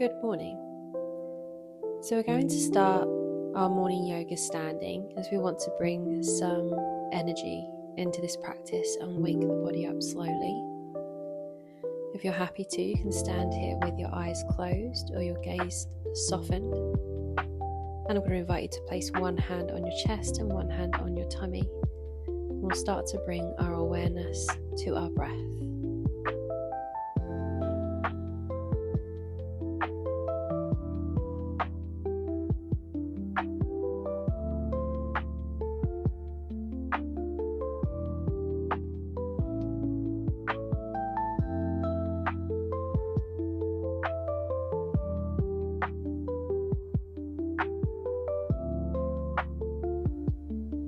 Good morning. So we're going to start our morning yoga standing, as we want to bring some energy into this practice and wake the body up slowly. If you're happy to, you can stand here with your eyes closed or your gaze softened. And I'm going to invite you to place one hand on your chest and one hand on your tummy. And we'll start to bring our awareness to our breath.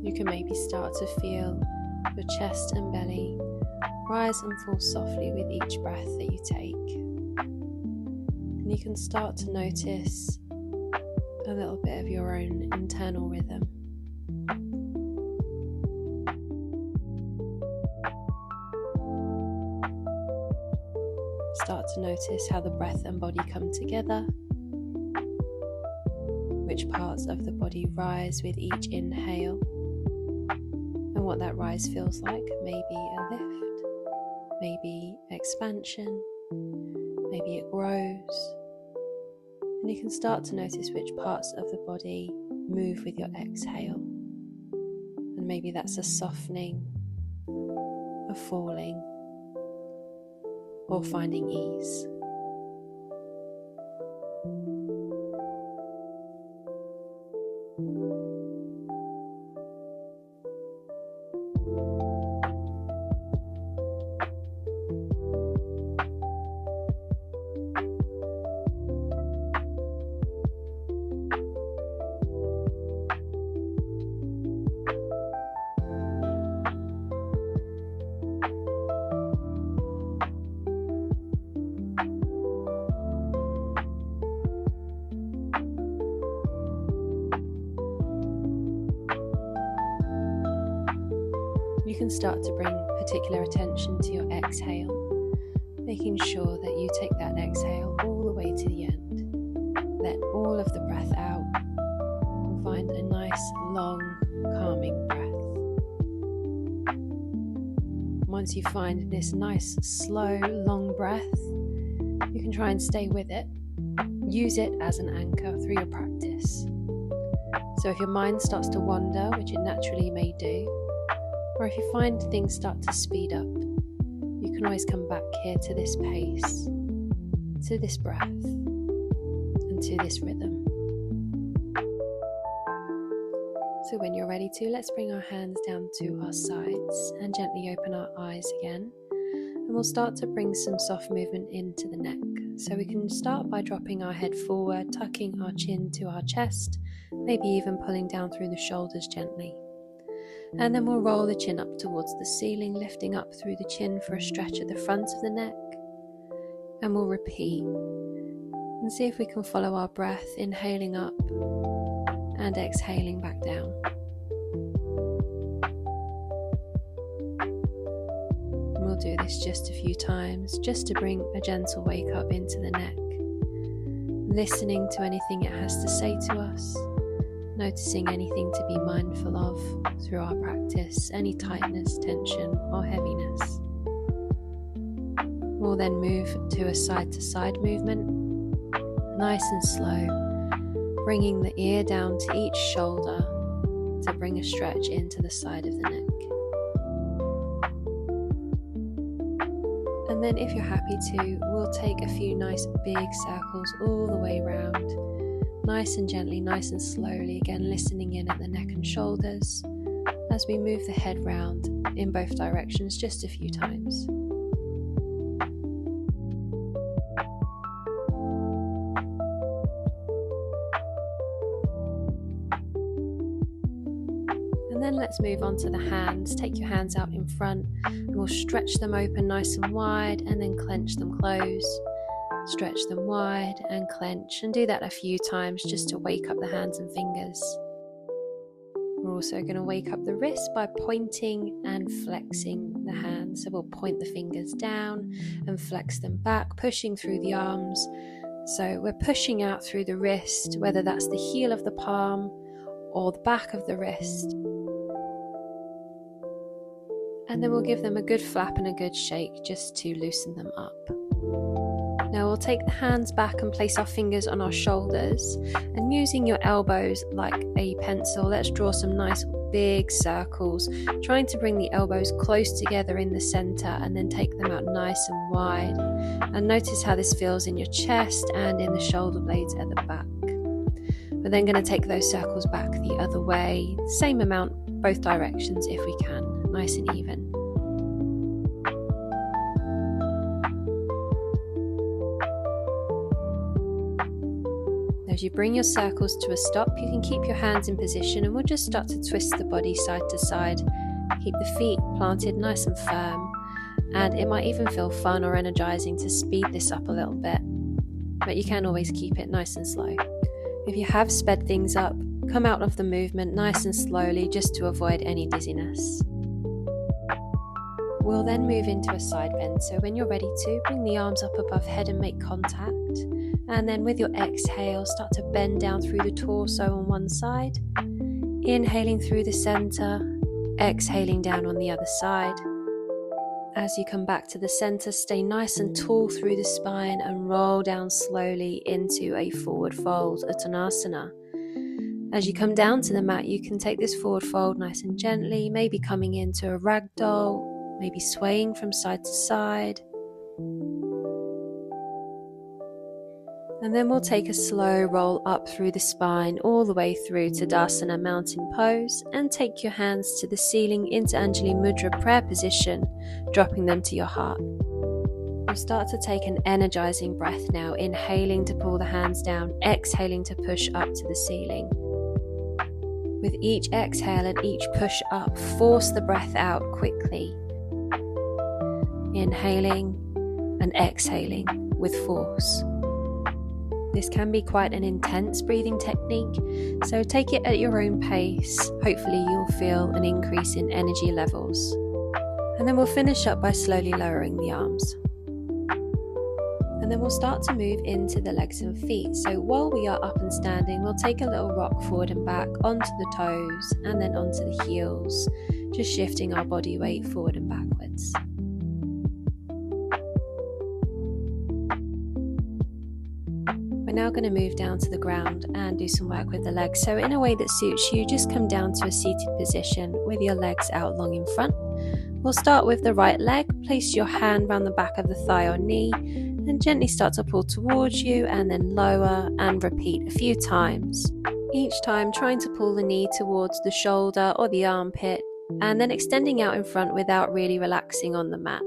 You can maybe start to feel your chest and belly rise and fall softly with each breath that you take. And you can start to notice a little bit of your own internal rhythm. Start to notice how the breath and body come together, which parts of the body rise with each inhale, and what that rise feels like. Maybe a lift, maybe expansion, maybe it grows. And you can start to notice which parts of the body move with your exhale. And maybe that's a softening, a falling, or finding ease. You can start to bring particular attention to your exhale, making sure that you take that exhale all the way to the end. Let all of the breath out and find a nice, long, calming breath. Once you find this nice, slow, long breath, you can try and stay with it. Use it as an anchor through your practice. So if your mind starts to wander, which it naturally may do, or if you find things start to speed up, you can always come back here to this pace, to this breath, and to this rhythm. So when you're ready to, let's bring our hands down to our sides and gently open our eyes again. And we'll start to bring some soft movement into the neck. So we can start by dropping our head forward, tucking our chin to our chest, maybe even pulling down through the shoulders gently. And then we'll roll the chin up towards the ceiling, lifting up through the chin for a stretch at the front of the neck. And we'll repeat and see if we can follow our breath, inhaling up and exhaling back down. And we'll do this just a few times, just to bring a gentle wake up into the neck, listening to anything it has to say to us. Noticing anything to be mindful of through our practice, any tightness, tension, or heaviness. We'll then move to a side-to-side movement, nice and slow, bringing the ear down to each shoulder to bring a stretch into the side of the neck. And then if you're happy to, we'll take a few nice big circles all the way around. Nice and gently, nice and slowly, again listening in at the neck and shoulders as we move the head round in both directions just a few times. And then let's move on to the hands. Take your hands out in front and we'll stretch them open nice and wide and then clench them close. Stretch them wide and clench, and do that a few times just to wake up the hands and fingers. We're also going to wake up the wrists by pointing and flexing the hands. So we'll point the fingers down and flex them back, pushing through the arms, So we're pushing out through the wrist, whether that's the heel of the palm or the back of the wrist. And then we'll give them a good flap and a good shake just to loosen them up. Now we'll take the hands back and place our fingers on our shoulders, and using your elbows like a pencil, let's draw some nice big circles, trying to bring the elbows close together in the center and then take them out nice and wide. And notice how this feels in your chest and in the shoulder blades at the back. We're then going to take those circles back the other way, same amount both directions if we can, nice and even. As you bring your circles to a stop, you can keep your hands in position and we'll just start to twist the body side to side. Keep the feet planted nice and firm, and it might even feel fun or energizing to speed this up a little bit, but you can always keep it nice and slow. If you have sped things up, come out of the movement nice and slowly just to avoid any dizziness. We'll then move into a side bend, so when you're ready to, bring the arms up above head and make contact. And then with your exhale, start to bend down through the torso on one side, inhaling through the center, exhaling down on the other side. As you come back to the center, stay nice and tall through the spine and roll down slowly into a forward fold, Uttanasana. As you come down to the mat, you can take this forward fold nice and gently, maybe coming into a ragdoll, maybe swaying from side to side. And then we'll take a slow roll up through the spine all the way through to Tadasana Mountain Pose, and take your hands to the ceiling into Anjali Mudra prayer position, dropping them to your heart. We'll start to take an energizing breath now, inhaling to pull the hands down, exhaling to push up to the ceiling. With each exhale and each push up, force the breath out quickly. Inhaling and exhaling with force. This can be quite an intense breathing technique, so take it at your own pace. Hopefully you'll feel an increase in energy levels. And then we'll finish up by slowly lowering the arms. And then we'll start to move into the legs and feet. So while we are up and standing, we'll take a little rock forward and back onto the toes and then onto the heels, just shifting our body weight forward and backwards. We're now going to move down to the ground and do some work with the legs. So in a way that suits you, just come down to a seated position with your legs out long in front. We'll start with the right leg. Place your hand around the back of the thigh or knee and gently start to pull towards you, and then lower and repeat a few times. Each time trying to pull the knee towards the shoulder or the armpit, and then extending out in front without really relaxing on the mat.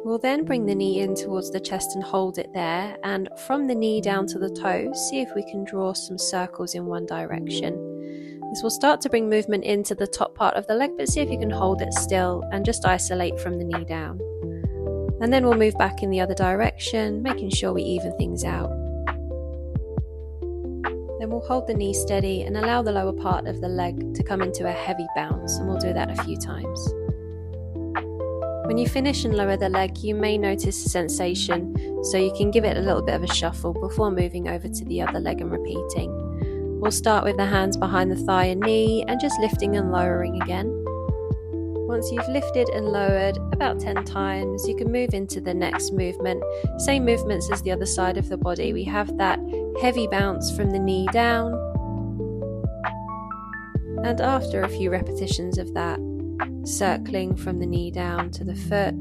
We'll then bring the knee in towards the chest and hold it there, and from the knee down to the toes, see if we can draw some circles in one direction. This will start to bring movement into the top part of the leg, but see if you can hold it still and just isolate from the knee down. And then we'll move back in the other direction, making sure we even things out. Then we'll hold the knee steady and allow the lower part of the leg to come into a heavy bounce, and we'll do that a few times. When you finish and lower the leg, you may notice a sensation, so you can give it a little bit of a shuffle before moving over to the other leg and repeating. We'll start with the hands behind the thigh and knee and just lifting and lowering again. Once you've lifted and lowered about 10 times, you can move into the next movement. Same movements as the other side of the body. We have that heavy bounce from the knee down. And after a few repetitions of that, circling from the knee down to the foot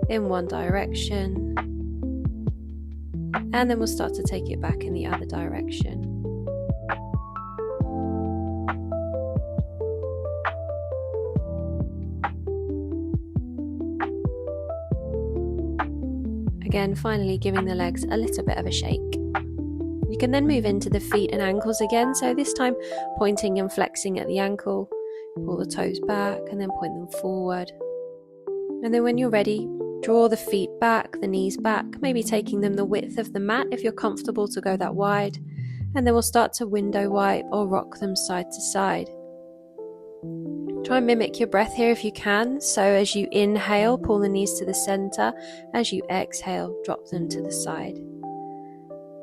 in one direction, and then we'll start to take it back in the other direction. Again, finally giving the legs a little bit of a shake. You can then move into the feet and ankles again, so this time pointing and flexing at the ankle. Pull the toes back and then point them forward. And then when you're ready, draw the feet back, the knees back, maybe taking them the width of the mat if you're comfortable to go that wide. And then we'll start to window wipe or rock them side to side. Try and mimic your breath here if you can. So as you inhale, pull the knees to the center. As you exhale, drop them to the side.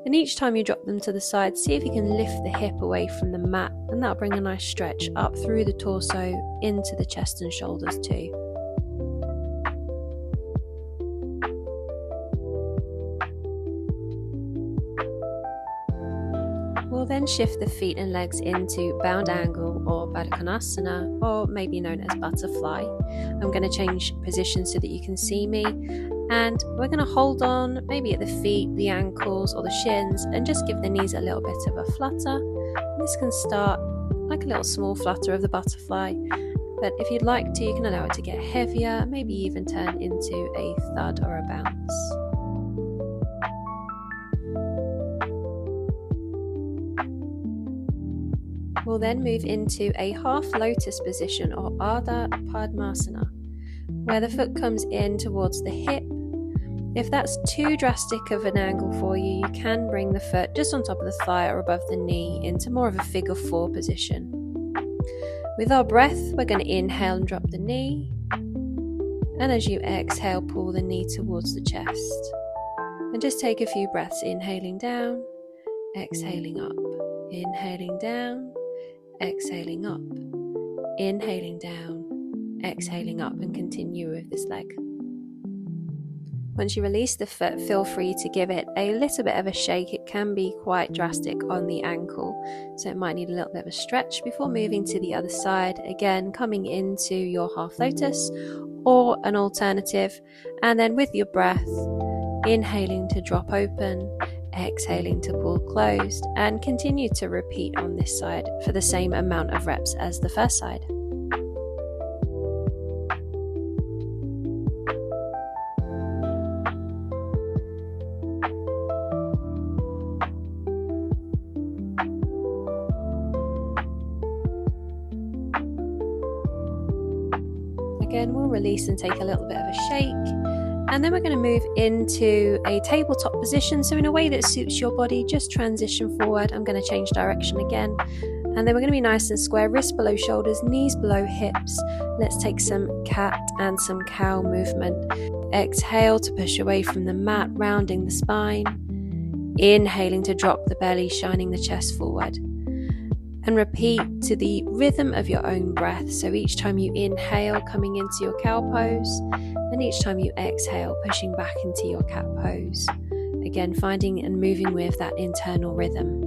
And each time you drop them to the side, see if you can lift the hip away from the mat, and that'll bring a nice stretch up through the torso into the chest and shoulders too. We'll then shift the feet and legs into bound angle or Baddha Konasana, or maybe known as butterfly. I'm going to change position so that you can see me, and we're going to hold on maybe at the feet, the ankles or the shins, and just give the knees a little bit of a flutter. And this can start like a little small flutter of the butterfly, but if you'd like to, you can allow it to get heavier, maybe even turn into a thud or a bounce. We'll then move into a half lotus position or Ardha Padmasana, where the foot comes in towards the hip. If that's too drastic of an angle for you, you can bring the foot just on top of the thigh or above the knee into more of a figure 4 position. With our breath, we're going to inhale and drop the knee, and as you exhale, pull the knee towards the chest. And just take a few breaths, inhaling down, exhaling up, inhaling down, exhaling up, inhaling down, exhaling up, and continue with this leg. Once you release the foot, feel free to give it a little bit of a shake. It can be quite drastic on the ankle, so it might need a little bit of a stretch before moving to the other side. Again, coming into your half lotus or an alternative, and then with your breath, inhaling to drop open, exhaling to pull closed, and continue to repeat on this side for the same amount of reps as the first side. Again, we'll release and take a little bit of a shake. And then we're going to move into a tabletop position. So in a way that suits your body, just transition forward. I'm going to change direction again. And then we're going to be nice and square, wrists below shoulders, knees below hips. Let's take some cat and some cow movement. Exhale to push away from the mat, rounding the spine. Inhaling to drop the belly, shining the chest forward. And repeat to the rhythm of your own breath. So each time you inhale, coming into your cow pose, and each time you exhale, pushing back into your cat pose. Again, finding and moving with that internal rhythm.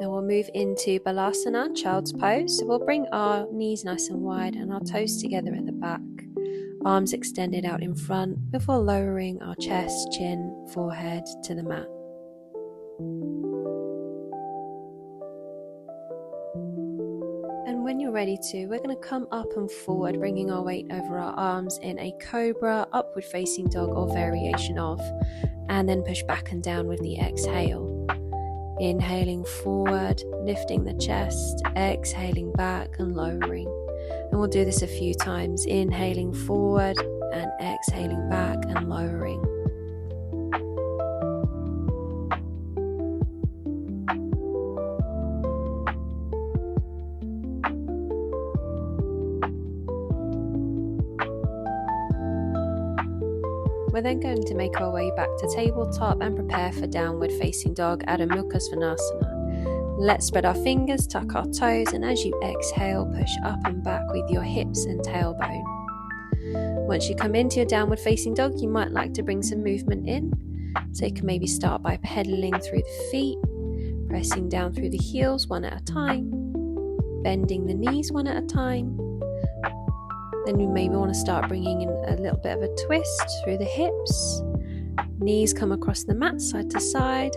Then we'll move into Balasana, child's pose. So we'll bring our knees nice and wide and our toes together at the back. Arms extended out in front before lowering our chest, chin, forehead to the mat. And when you're ready to, we're going to come up and forward, bringing our weight over our arms in a cobra, upward facing dog or variation of, and then push back and down with the exhale. Inhaling forward, lifting the chest, exhaling back and lowering. And we'll do this a few times, inhaling forward and exhaling back and lowering. We're then going to make our way back to tabletop and prepare for downward facing dog, Adho Mukha Svanasana. Let's spread our fingers, tuck our toes, and as you exhale, push up and back with your hips and tailbone. Once you come into your downward facing dog, you might like to bring some movement in. So you can maybe start by pedaling through the feet, pressing down through the heels one at a time, bending the knees one at a time. Then you maybe want to start bringing in a little bit of a twist through the hips. Knees come across the mat side to side.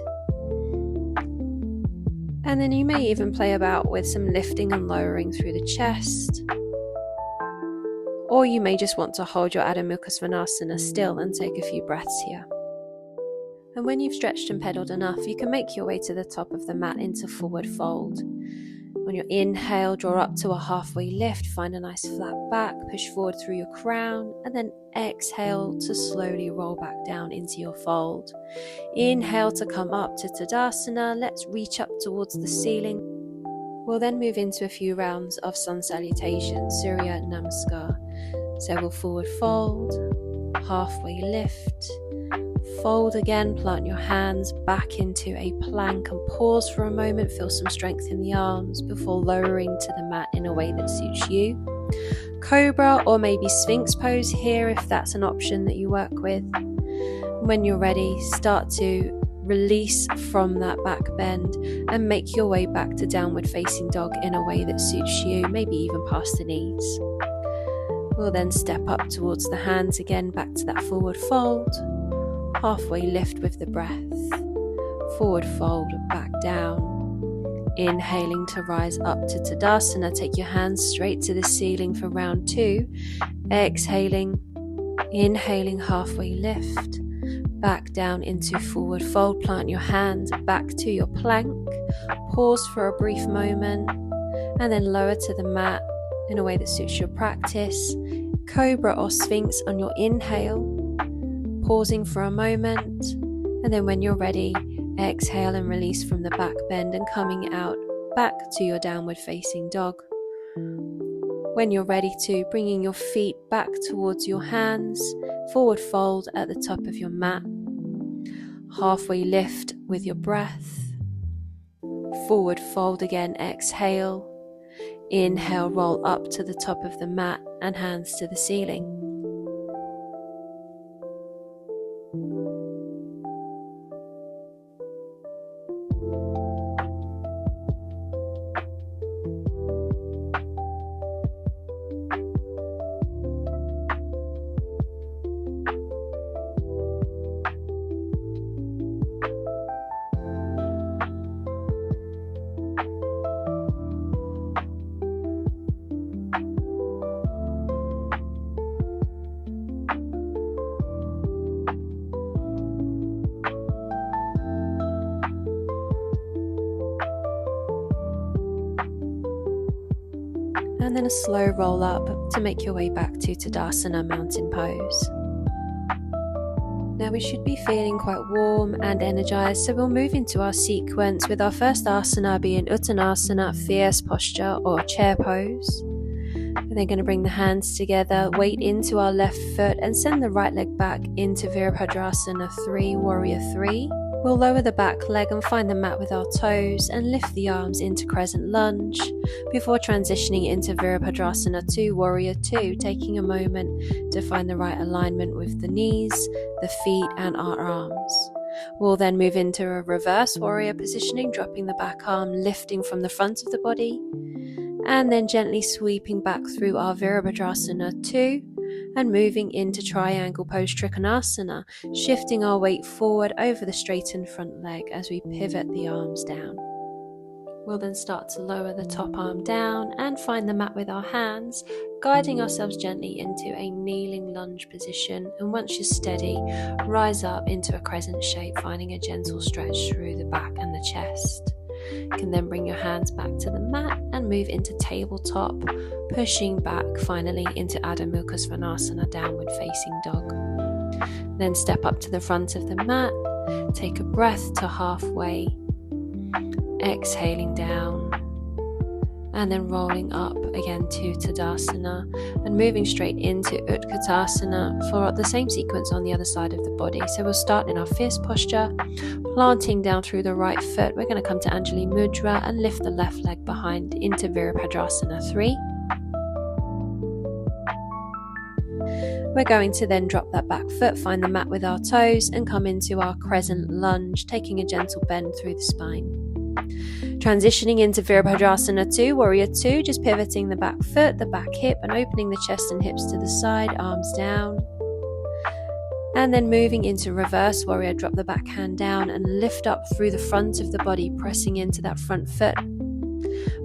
And then you may even play about with some lifting and lowering through the chest. Or you may just want to hold your Adho Mukha Svanasana still and take a few breaths here. And when you've stretched and pedaled enough, you can make your way to the top of the mat into forward fold. On your inhale, draw up to a halfway lift, find a nice flat back, push forward through your crown, and then exhale to slowly roll back down into your fold. Inhale to come up to Tadasana. Let's reach up towards the ceiling. We'll then move into a few rounds of sun salutation, Surya Namaskar. So we'll forward fold, halfway lift, fold again, plant your hands back into a plank and pause for a moment, feel some strength in the arms before lowering to the mat in a way that suits you. Cobra or maybe Sphinx pose here if that's an option that you work with. When you're ready, start to release from that back bend and make your way back to downward facing dog in a way that suits you, maybe even past the knees. We'll then step up towards the hands again, back to that forward fold, halfway lift with the breath, forward fold, back down, inhaling to rise up to Tadasana. Take your hands straight to the ceiling for round 2, exhaling, inhaling, halfway lift, back down into forward fold, plant your hands back to your plank, pause for a brief moment, and then lower to the mat in a way that suits your practice. Cobra or Sphinx on your inhale, pausing for a moment, and then when you're ready, exhale and release from the back bend and coming out back to your downward facing dog. When you're ready to, bringing your feet back towards your hands, forward fold at the top of your mat, halfway lift with your breath, forward fold again, exhale, inhale, roll up to the top of the mat and hands to the ceiling. And then a slow roll up to make your way back to Tadasana, mountain pose. Now we should be feeling quite warm and energized, so we'll move into our sequence with our first asana being Uttanasana, fierce posture or chair pose. We're then going to bring the hands together, weight into our left foot and send the right leg back into Virabhadrasana 3, Warrior 3. We'll lower the back leg and find the mat with our toes and lift the arms into Crescent Lunge before transitioning into Virabhadrasana 2, Warrior 2, taking a moment to find the right alignment with the knees, the feet and our arms. We'll then move into a reverse warrior positioning, dropping the back arm, lifting from the front of the body, and then gently sweeping back through our Virabhadrasana 2 and moving into triangle pose Trikonasana, shifting our weight forward over the straightened front leg as we pivot the arms down. We'll then start to lower the top arm down and find the mat with our hands, guiding ourselves gently into a kneeling lunge position, and once you're steady, rise up into a crescent shape, finding a gentle stretch through the back and the chest. You can then bring your hands back to the mat and move into tabletop, pushing back finally into Adho Mukha Svanasana, downward facing dog. Then step up to the front of the mat, take a breath to halfway, exhaling down, and then rolling up again to Tadasana and moving straight into Utkatasana for the same sequence on the other side of the body. So we'll start in our fierce posture, planting down through the right foot. We're going to come to Anjali Mudra and lift the left leg behind into Virabhadrasana 3. We're going to then drop that back foot, find the mat with our toes and come into our Crescent Lunge, taking a gentle bend through the spine. Transitioning into Virabhadrasana 2, Warrior 2, just pivoting the back foot, the back hip and opening the chest and hips to the side, arms down. And then moving into Reverse Warrior, drop the back hand down and lift up through the front of the body, pressing into that front foot.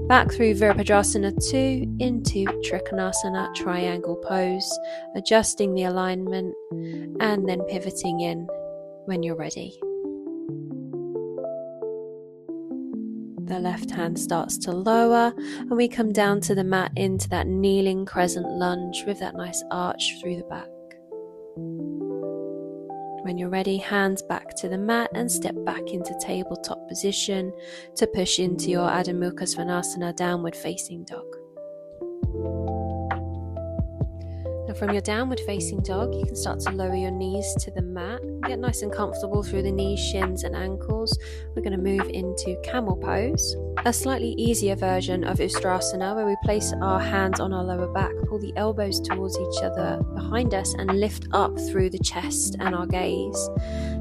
Back through Virabhadrasana 2 into Trikonasana, triangle pose, adjusting the alignment and then pivoting in when you're ready. The left hand starts to lower and we come down to the mat into that kneeling crescent lunge with that nice arch through the back. When you're ready, hands back to the mat and step back into tabletop position to push into your Adho Mukha Svanasana, downward facing dog. Now from your downward facing dog, you can start to lower your knees to the mat. Get nice and comfortable through the knees, shins and ankles. We're going to move into camel pose, a slightly easier version of Ustrasana, where we place our hands on our lower back, pull the elbows towards each other behind us and lift up through the chest and our gaze.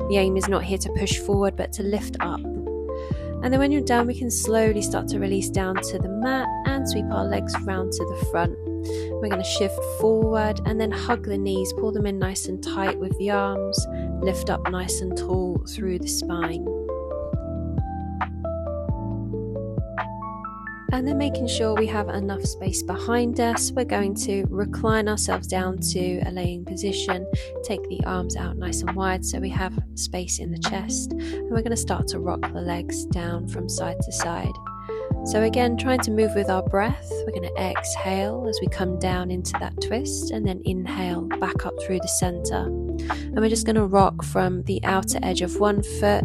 The aim is not here to push forward but to lift up. And then when you're done, we can slowly start to release down to the mat and sweep our legs round to the front. We're going to shift forward and then hug the knees, pull them in nice and tight with the arms, lift up nice and tall through the spine. And then making sure we have enough space behind us, we're going to recline ourselves down to a laying position, take the arms out nice and wide so we have space in the chest, and we're going to start to rock the legs down from side to side. So again, trying to move with our breath, we're going to exhale as we come down into that twist and then inhale back up through the center. And we're just going to rock from the outer edge of one foot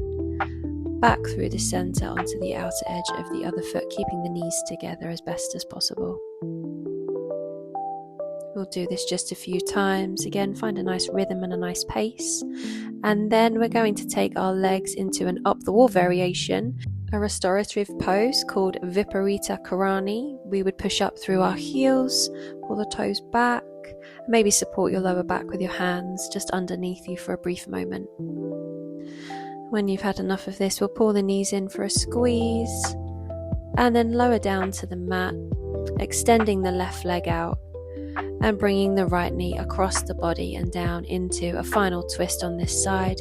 back through the center onto the outer edge of the other foot, keeping the knees together as best as possible. We'll do this just a few times. Again, find a nice rhythm and a nice pace. And then we're going to take our legs into an up the wall variation, a restorative pose called Viparita Karani. We would push up through our heels, pull the toes back, maybe support your lower back with your hands just underneath you for a brief moment. When you've had enough of this, we'll pull the knees in for a squeeze and then lower down to the mat, extending the left leg out and bringing the right knee across the body and down into a final twist on this side.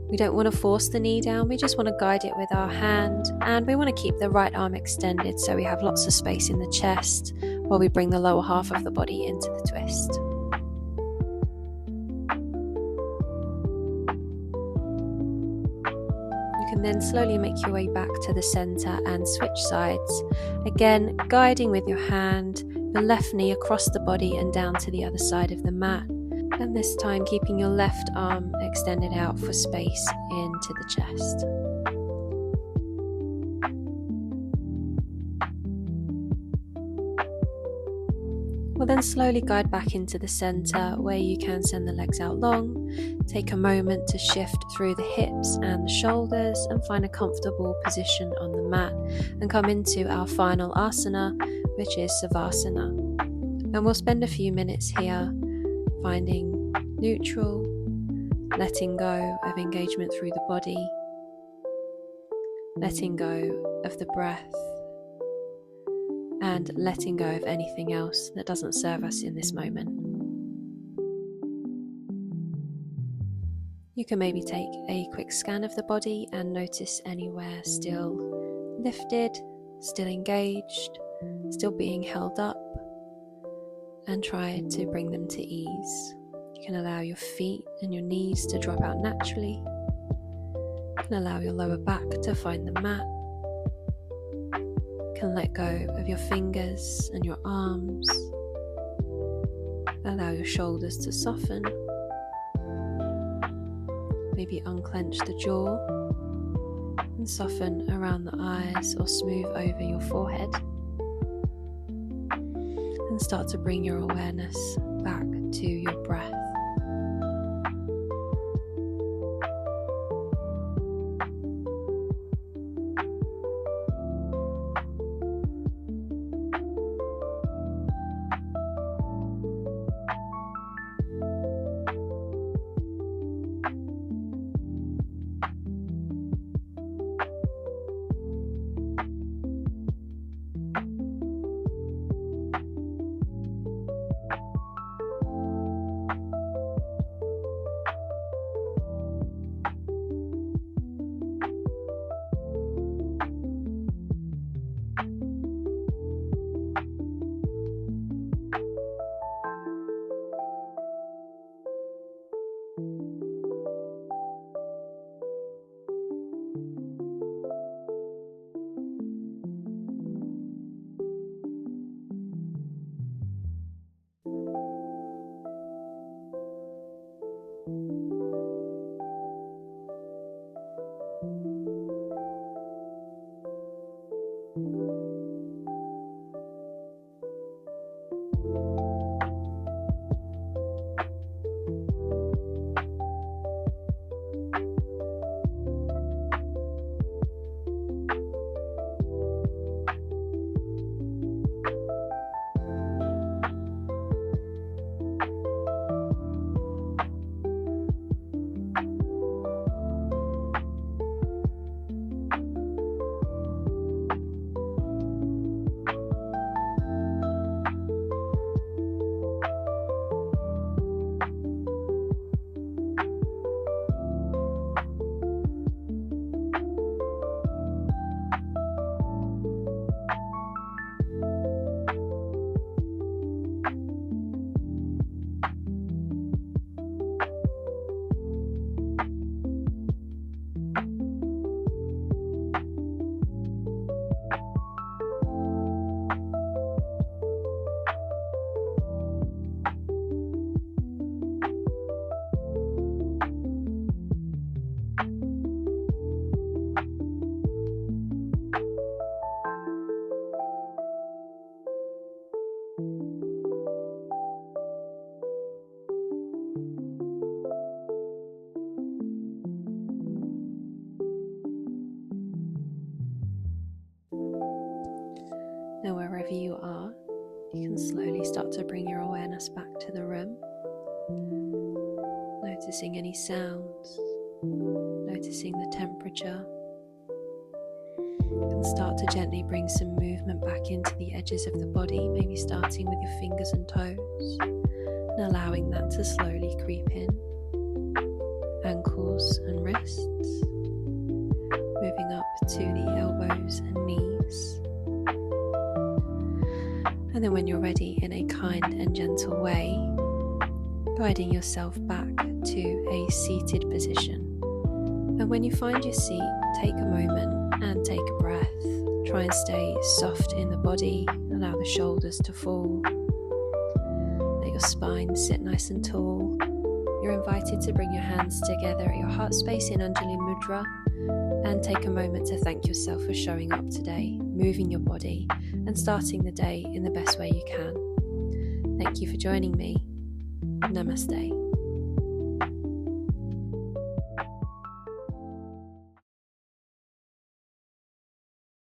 We don't want to force the knee down, we just want to guide it with our hand, and we want to keep the right arm extended so we have lots of space in the chest while we bring the lower half of the body into the twist. You can then slowly make your way back to the center and switch sides. Again, guiding with your hand, your left knee across the body and down to the other side of the mat. And this time keeping your left arm extended out for space into the chest. We'll then slowly guide back into the center where you can send the legs out long. Take a moment to shift through the hips and the shoulders and find a comfortable position on the mat and come into our final asana, which is Savasana. And we'll spend a few minutes here finding neutral, letting go of engagement through the body, letting go of the breath, and letting go of anything else that doesn't serve us in this moment. You can maybe take a quick scan of the body and notice anywhere still lifted, still engaged, still being held up, and try to bring them to ease. You can allow your feet and your knees to drop out naturally. You can allow your lower back to find the mat. You can let go of your fingers and your arms. Allow your shoulders to soften. Maybe unclench the jaw and soften around the eyes or smooth over your forehead. And start to bring your awareness back to your breath. Now, wherever you are, you can slowly start to bring your awareness back to the room, noticing any sounds, noticing the temperature. You can start to gently bring some movement back into the edges of the body, maybe starting with your fingers and toes, and allowing that to slowly creep in. Ankles and wrists, moving up to the elbows and knees. And then when you're ready, in a kind and gentle way, guiding yourself back to a seated position. And when you find your seat, take a moment and take a breath. Try and stay soft in the body, allow the shoulders to fall. Let your spine sit nice and tall. You're invited to bring your hands together at your heart space in Anjali Mudra and take a moment to thank yourself for showing up today, moving your body and starting the day in the best way you can. Thank you for joining me. Namaste.